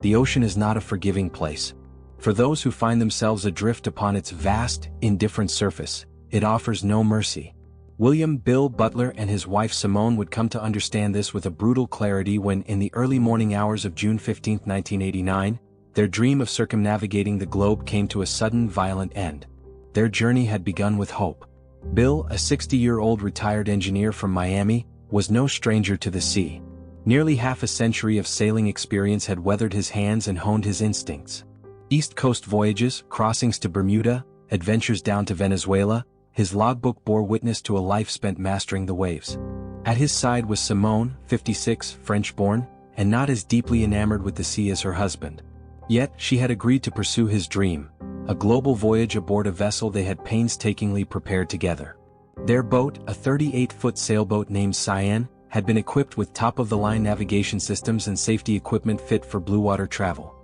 The ocean is not a forgiving place. For those who find themselves adrift upon its vast, indifferent surface, it offers no mercy. William "Bill" Butler and his wife Simone would come to understand this with a brutal clarity when, in the early morning hours of June 15, 1989, their dream of circumnavigating the globe came to a sudden, violent end. Their journey had begun with hope. Bill, a 60-year-old retired engineer from Miami, was no stranger to the sea. Nearly half a century of sailing experience had weathered his hands and honed his instincts. East Coast voyages, crossings to Bermuda, adventures down to Venezuela, his logbook bore witness to a life spent mastering the waves. At his side was Simone, 56, French-born, and not as deeply enamored with the sea as her husband. Yet, she had agreed to pursue his dream, a global voyage aboard a vessel they had painstakingly prepared together. Their boat, a 38-foot sailboat named Cyan, had been equipped with top-of-the-line navigation systems and safety equipment fit for blue water travel.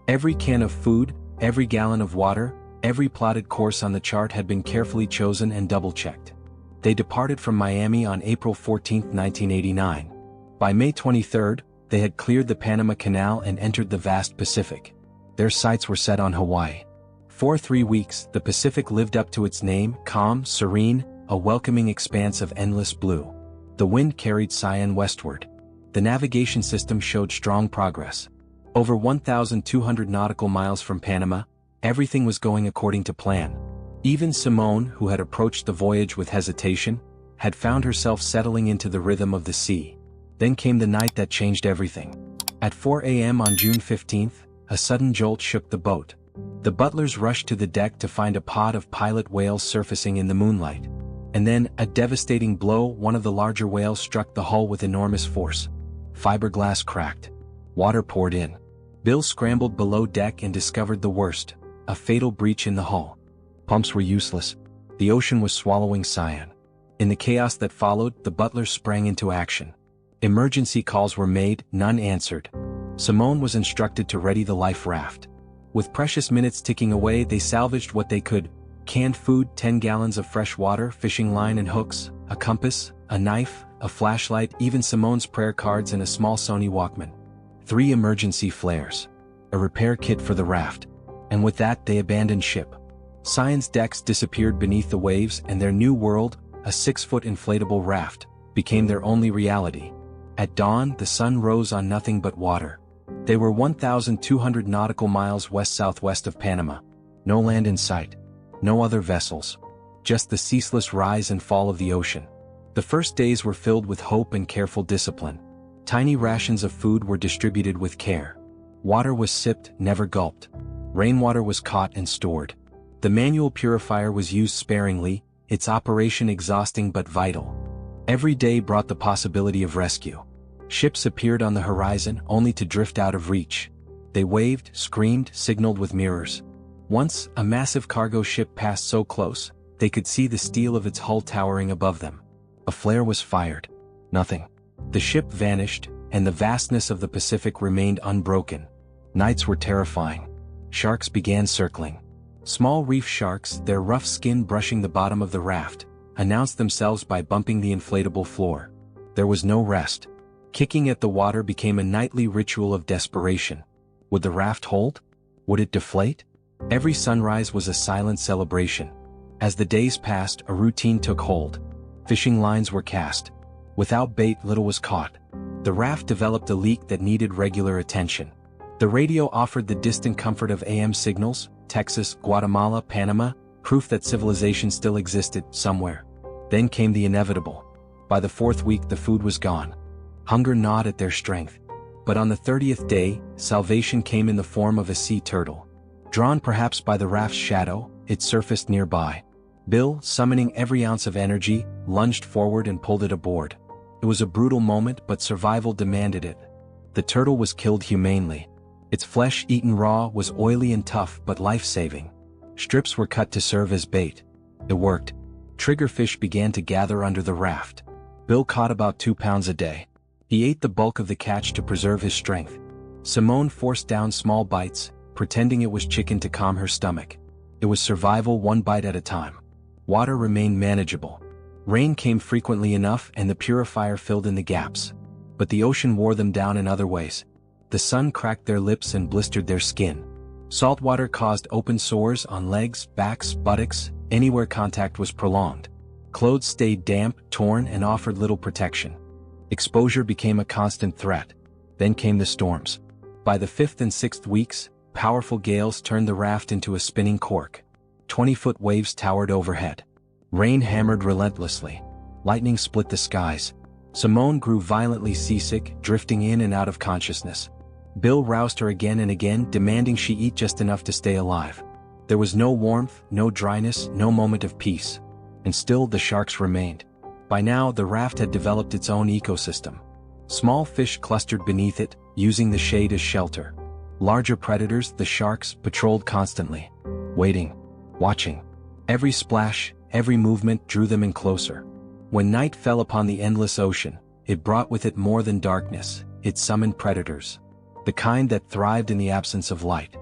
Every can of food, every gallon of water, every plotted course on the chart had been carefully chosen and double-checked. They departed from Miami on April 14, 1989. By May 23, they had cleared the Panama Canal and entered the vast Pacific. Their sights were set on Hawaii. For 3 weeks, the Pacific lived up to its name, calm, serene, a welcoming expanse of endless blue. The wind carried Cyan westward. The navigation system showed strong progress. Over 1,200 nautical miles from Panama, everything was going according to plan. Even Simone, who had approached the voyage with hesitation, had found herself settling into the rhythm of the sea. Then came the night that changed everything. At 4 a.m. on June 15, a sudden jolt shook the boat. The Butlers rushed to the deck to find a pod of pilot whales surfacing in the moonlight. And then, a devastating blow, one of the larger whales struck the hull with enormous force. Fiberglass cracked. Water poured in. Bill scrambled below deck and discovered the worst, a fatal breach in the hull. Pumps were useless. The ocean was swallowing Cyan. In the chaos that followed, the Butlers sprang into action. Emergency calls were made, none answered. Simone was instructed to ready the life raft. With precious minutes ticking away, they salvaged what they could: canned food, 10 gallons of fresh water, fishing line and hooks, a compass, a knife, a flashlight, even Simone's prayer cards and a small Sony Walkman. 3 emergency flares. A repair kit for the raft. And with that, they abandoned ship. Cyan's decks disappeared beneath the waves, and their new world, a 6-foot inflatable raft, became their only reality. At dawn, the sun rose on nothing but water. They were 1,200 nautical miles west-southwest of Panama. No land in sight. No other vessels. Just the ceaseless rise and fall of the ocean. The first days were filled with hope and careful discipline. Tiny rations of food were distributed with care. Water was sipped, never gulped. Rainwater was caught and stored. The manual purifier was used sparingly, its operation exhausting but vital. Every day brought the possibility of rescue. Ships appeared on the horizon only to drift out of reach. They waved, screamed, signaled with mirrors. Once, a massive cargo ship passed so close, they could see the steel of its hull towering above them. A flare was fired. Nothing. The ship vanished, and the vastness of the Pacific remained unbroken. Nights were terrifying. Sharks began circling. Small reef sharks, their rough skin brushing the bottom of the raft, announced themselves by bumping the inflatable floor. There was no rest. Kicking at the water became a nightly ritual of desperation. Would the raft hold? Would it deflate? Every sunrise was a silent celebration. As the days passed, a routine took hold. Fishing lines were cast. Without bait, little was caught. The raft developed a leak that needed regular attention. The radio offered the distant comfort of AM signals, Texas, Guatemala, Panama, proof that civilization still existed somewhere. Then came the inevitable. By the 4th week, the food was gone. Hunger gnawed at their strength. But on the 30th day, salvation came in the form of a sea turtle. Drawn perhaps by the raft's shadow, it surfaced nearby. Bill, summoning every ounce of energy, lunged forward and pulled it aboard. It was a brutal moment, but survival demanded it. The turtle was killed humanely. Its flesh, eaten raw, was oily and tough but life-saving. Strips were cut to serve as bait. It worked. Triggerfish began to gather under the raft. Bill caught about 2 pounds a day. He ate the bulk of the catch to preserve his strength. Simone forced down small bites, pretending it was chicken to calm her stomach. It was survival, one bite at a time. Water remained manageable. Rain came frequently enough and the purifier filled in the gaps. But the ocean wore them down in other ways. The The sun cracked their lips and blistered their skin. Salt water caused open sores on legs, backs, buttocks, anywhere contact was prolonged. Clothes stayed damp, torn, and offered little protection. Exposure became a constant threat. Then came the storms. By the 5th and 6th weeks, powerful gales turned the raft into a spinning cork. 20-foot waves towered overhead. Rain hammered relentlessly. Lightning split the skies. Simone grew violently seasick, drifting in and out of consciousness. Bill roused her again and again, demanding she eat just enough to stay alive. There was no warmth, no dryness, no moment of peace. And still the sharks remained. By now, the raft had developed its own ecosystem. Small fish clustered beneath it, using the shade as shelter. Larger predators, the sharks, patrolled constantly. Waiting. Watching. Every splash, every movement drew them in closer. When night fell upon the endless ocean, it brought with it more than darkness, it summoned predators. The kind that thrived in the absence of light.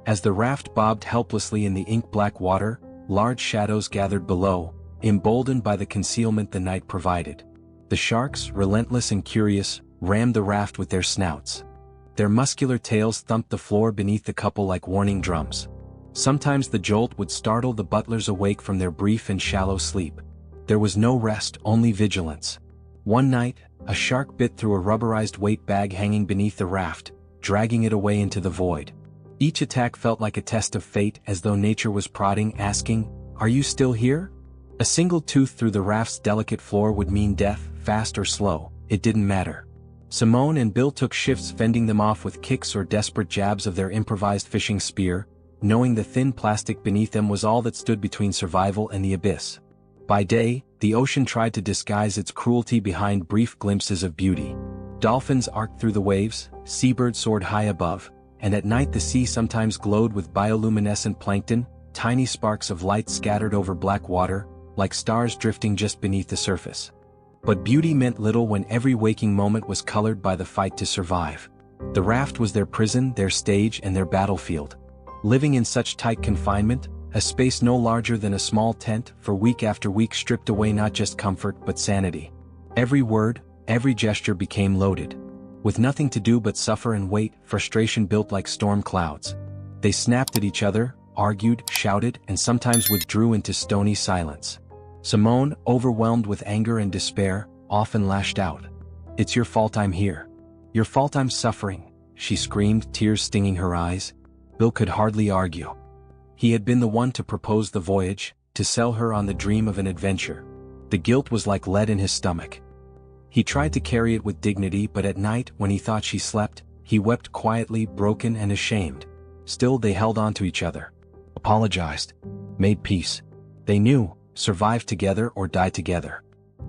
As the raft bobbed helplessly in the ink-black water, large shadows gathered below, emboldened by the concealment the night provided. The sharks, relentless and curious, rammed the raft with their snouts. Their muscular tails thumped the floor beneath the couple like warning drums. Sometimes the jolt would startle the butlers awake from their brief and shallow sleep. There was no rest, only vigilance. One night, a shark bit through a rubberized weight bag hanging beneath the raft, dragging it away into the void. Each attack felt like a test of fate, as though nature was prodding, asking, "Are you still here?" A single tooth through the raft's delicate floor would mean death, fast or slow, it didn't matter. Simone and Bill took shifts fending them off with kicks or desperate jabs of their improvised fishing spear, knowing the thin plastic beneath them was all that stood between survival and the abyss. By day, the ocean tried to disguise its cruelty behind brief glimpses of beauty. Dolphins arced through the waves, seabirds soared high above, and at night the sea sometimes glowed with bioluminescent plankton, tiny sparks of light scattered over black water, like stars drifting just beneath the surface. But beauty meant little when every waking moment was colored by the fight to survive. The raft was their prison, their stage, and their battlefield. Living in such tight confinement, a space no larger than a small tent, for week after week stripped away not just comfort but sanity. Every word, every gesture became loaded. With nothing to do but suffer and wait, frustration built like storm clouds. They snapped at each other, argued, shouted, and sometimes withdrew into stony silence. Simone, overwhelmed with anger and despair, often lashed out. "It's your fault I'm here. Your fault I'm suffering," she screamed, tears stinging her eyes. Bill could hardly argue. He had been the one to propose the voyage, to sell her on the dream of an adventure. The guilt was like lead in his stomach. He tried to carry it with dignity, but at night, when he thought she slept, he wept quietly, broken and ashamed. Still they held on to each other. Apologized. Made peace. They knew, survive together or die together.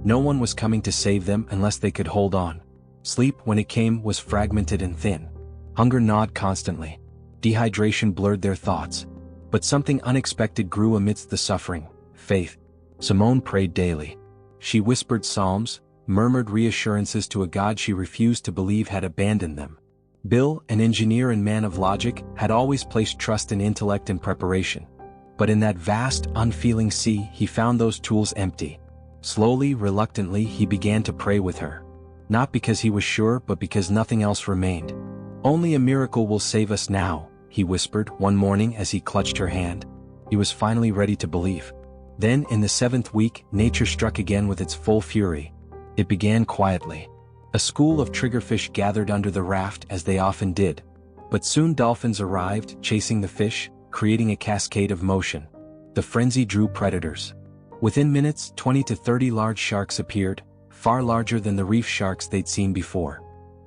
No one was coming to save them unless they could hold on. Sleep, when it came, was fragmented and thin. Hunger gnawed constantly. Dehydration blurred their thoughts. But something unexpected grew amidst the suffering: faith. Simone prayed daily. She whispered psalms, murmured reassurances to a God she refused to believe had abandoned them. Bill, an engineer and man of logic, had always placed trust in intellect and preparation. But in that vast, unfeeling sea, he found those tools empty. Slowly, reluctantly, he began to pray with her. Not because he was sure, but because nothing else remained. "Only a miracle will save us now," he whispered one morning as he clutched her hand. He was finally ready to believe. Then, in the 7th week, nature struck again with its full fury. It began quietly. A school of triggerfish gathered under the raft, as they often did. But soon dolphins arrived, chasing the fish, creating a cascade of motion. The frenzy drew predators. Within minutes, 20 to 30 large sharks appeared, far larger than the reef sharks they'd seen before.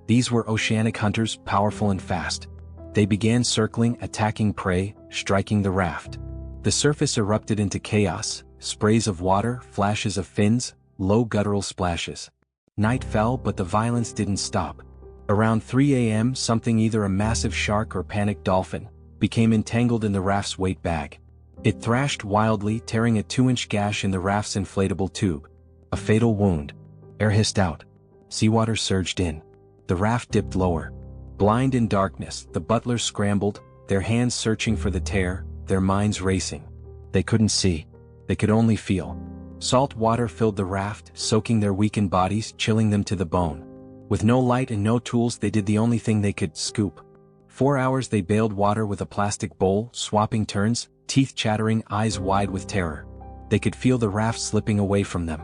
These were oceanic hunters, powerful and fast. They began circling, attacking prey, striking the raft. The surface erupted into chaos, sprays of water, flashes of fins, low guttural splashes. Night fell, but the violence didn't stop. Around 3 a.m., something, either a massive shark or panicked dolphin, became entangled in the raft's weight bag. It thrashed wildly, tearing a 2-inch gash in the raft's inflatable tube. A fatal wound. Air hissed out. Seawater surged in. The raft dipped lower. Blind in darkness, the butlers scrambled, their hands searching for the tear, their minds racing. They couldn't see. They could only feel. Salt water filled the raft, soaking their weakened bodies, chilling them to the bone. With no light and no tools, they did the only thing they could: scoop. 4 hours they bailed water with a plastic bowl, swapping turns, teeth chattering, eyes wide with terror. They could feel the raft slipping away from them.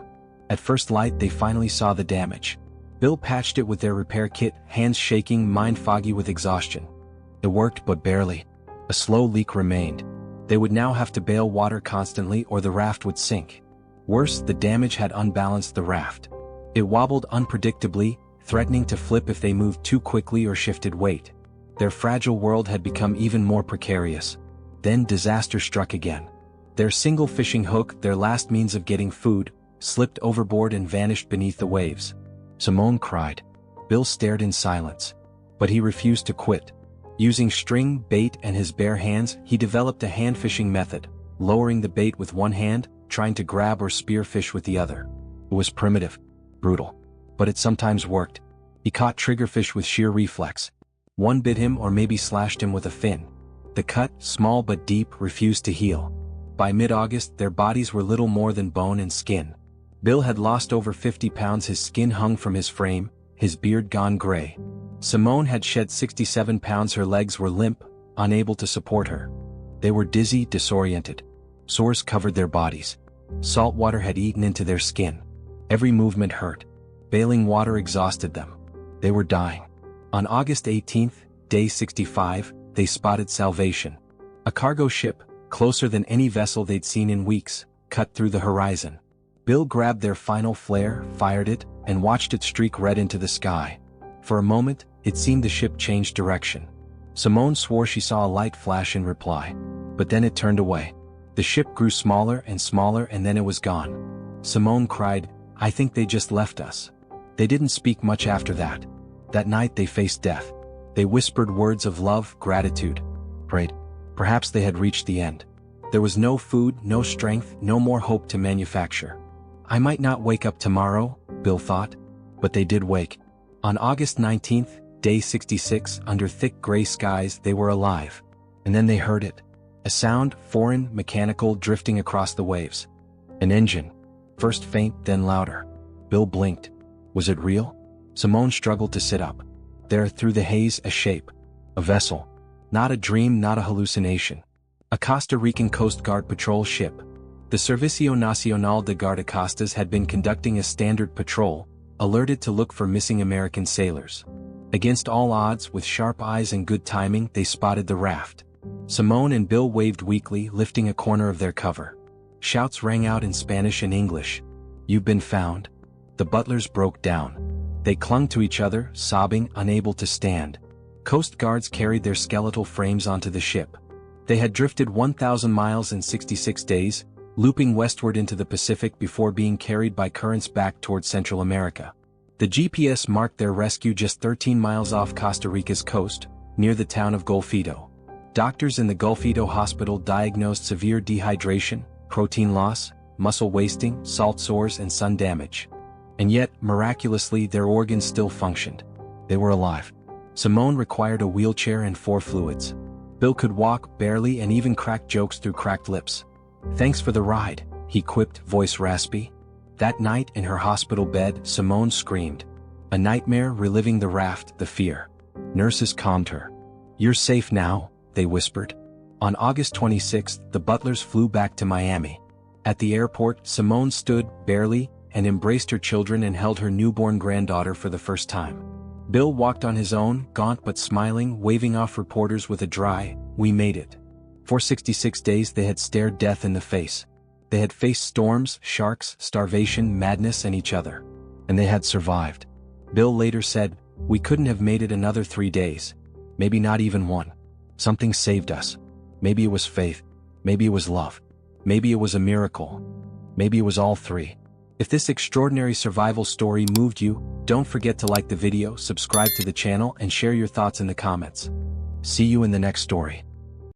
At first light they finally saw the damage. Bill patched it with their repair kit, hands shaking, mind foggy with exhaustion. It worked, but barely. A slow leak remained. They would now have to bail water constantly or the raft would sink. Worse, the damage had unbalanced the raft. It wobbled unpredictably, threatening to flip if they moved too quickly or shifted weight. Their fragile world had become even more precarious. Then disaster struck again. Their single fishing hook, their last means of getting food, slipped overboard and vanished beneath the waves. Simone cried. Bill stared in silence. But he refused to quit. Using string, bait, and his bare hands, he developed a hand fishing method, lowering the bait with one hand, trying to grab or spear fish with the other. It was primitive, brutal, but it sometimes worked. He caught triggerfish with sheer reflex. One bit him or maybe slashed him with a fin. The cut, small but deep, refused to heal. By mid-August, their bodies were little more than bone and skin. Bill had lost over 50 pounds, his skin hung from his frame, his beard gone gray. Simone had shed 67 pounds, her legs were limp, unable to support her. They were dizzy, disoriented. Sores covered their bodies. Salt water had eaten into their skin. Every movement hurt. Bailing water exhausted them. They were dying. On August 18th, day 65, they spotted Salvation. A cargo ship, closer than any vessel they'd seen in weeks, cut through the horizon. Bill grabbed their final flare, fired it, and watched it streak red into the sky. For a moment, it seemed the ship changed direction. Simone swore she saw a light flash in reply. But then it turned away. The ship grew smaller and then it was gone. Simone cried, "I think they just left us." They didn't speak much after that. That night they faced death. They whispered words of love, gratitude. Prayed. Perhaps they had reached the end. There was no food, no strength, no more hope to manufacture. I might not wake up tomorrow, Bill thought. But they did wake. On August 19th, day 66, under thick gray skies, they were alive. And then they heard it. A sound, foreign, mechanical, drifting across the waves. An engine. First faint, then louder. Bill blinked. Was it real? Simone struggled to sit up. There, through the haze, a shape. A vessel. Not a dream, not a hallucination. A Costa Rican Coast Guard patrol ship. The Servicio Nacional de Guardacostas had been conducting a standard patrol, alerted to look for missing American sailors. Against all odds, with sharp eyes and good timing, they spotted the raft. Simone and Bill waved weakly, lifting a corner of their cover. Shouts rang out in Spanish and English. "You've been found." The Butlers broke down. They clung to each other, sobbing, unable to stand. Coast Guards carried their skeletal frames onto the ship. They had drifted 1,000 miles in 66 days, looping westward into the Pacific before being carried by currents back toward Central America. The GPS marked their rescue just 13 miles off Costa Rica's coast, near the town of Golfito. Doctors in the Golfito hospital diagnosed severe dehydration, protein loss, muscle wasting, salt sores, and sun damage. And yet, miraculously, their organs still functioned. They were alive. Simone required a wheelchair and 4 fluids. Bill could walk, barely, and even crack jokes through cracked lips. "Thanks for the ride," he quipped, voice raspy. That night, in her hospital bed, Simone screamed. A nightmare, reliving the raft, the fear. Nurses calmed her. "You're safe now," they whispered. On August 26th, the Butlers flew back to Miami. At the airport, Simone stood, barely, and embraced her children and held her newborn granddaughter for the first time. Bill walked on his own, gaunt but smiling, waving off reporters with a dry, "We made it." For 66 days they had stared death in the face. They had faced storms, sharks, starvation, madness, and each other. And they had survived. Bill later said, "We couldn't have made it another 3 days. Maybe not even 1. Something saved us. Maybe it was faith. Maybe it was love. Maybe it was a miracle. Maybe it was all 3. If this extraordinary survival story moved you, don't forget to like the video, subscribe to the channel, and share your thoughts in the comments. See you in the next story.